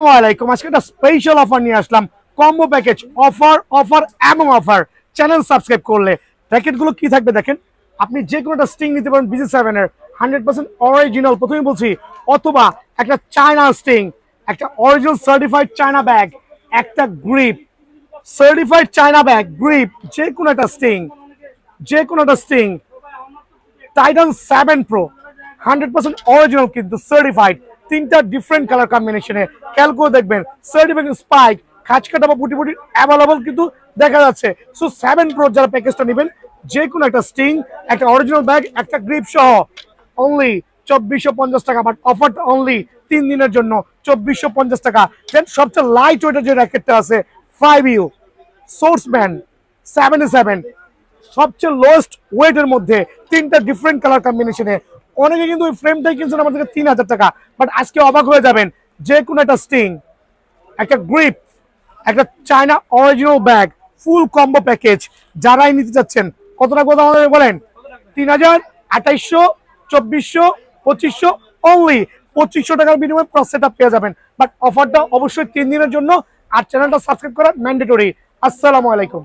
ওয়ালাইকুম আজকে একটা স্পেশাল অফার নিয়ে আসলাম কম্বো প্যাকেজ অফার এবং অফার চ্যানেল সাবস্ক্রাইব করলে প্যাকেটগুলো কি থাকবে দেখেন আপনি যে কোনো একটা স্টিং নিতে পারেন BG7 এর 100% অরিজিনাল প্রথমে বলছি অথবা একটা চায়না স্টিং একটা অরিজিনাল সার্টিফাইড চায়না ব্যাগ একটা grip certified China bag grip যে কোনো একটা স্টিং টাইটান 7 প্রো 100% অরিজিনাল কিন্তু সার্টিফাইড তিনটা ডিফারেন্ট কালার কম্বিনেশনে ক্যালকো দেখবেন সার্টিফাইড স্পাইক খাঁচ কাটা বা পুটি পুটি অ্যাভেলেবল কিন্তু দেখা যাচ্ছে সো 7 প্রো যারা প্যাকেজটা নেবেন যে কোনো একটা স্টিং একটা অরিজিনাল ব্যাগ একটা গ্রিপ সহ অনলি 2450 টাকা বাট অফারটা অনলি 3 দিনের জন্য 2450 টাকা দেন সবচেয়ে লাইট ওয়েটের যে র্যাকেটটা আছে 5U সোর্সম্যান 77 সবচেয়ে লোয়েস্ট ওয়েটের মধ্যে তিনটা ডিফারেন্ট কালার কম্বিনেশনে অনেকে কিন্তু ওই ফ্রেমটাই কিনছেন আমাদের 3000 টাকা বাট আজকে অবাক হয়ে যাবেন যে কোনো একটা স্টিং একটা গ্রিপ একটা চায়না অরিজিনাল ব্যাগ ফুল কম্বো প্যাকেজ যারাই নিতে চাচ্ছেন কত টাকা কথা আমাদের বলেন 3000 2800 2400 2500 অনলি 2500 টাকার বিনিময়ে পুরো সেটআপ পেয়ে যাবেন বাট অফারটা অবশ্যই 3 দিনের জন্য আর চ্যানেলটা সাবস্ক্রাইব করা ম্যান্ডেটরি আসসালামু আলাইকুম।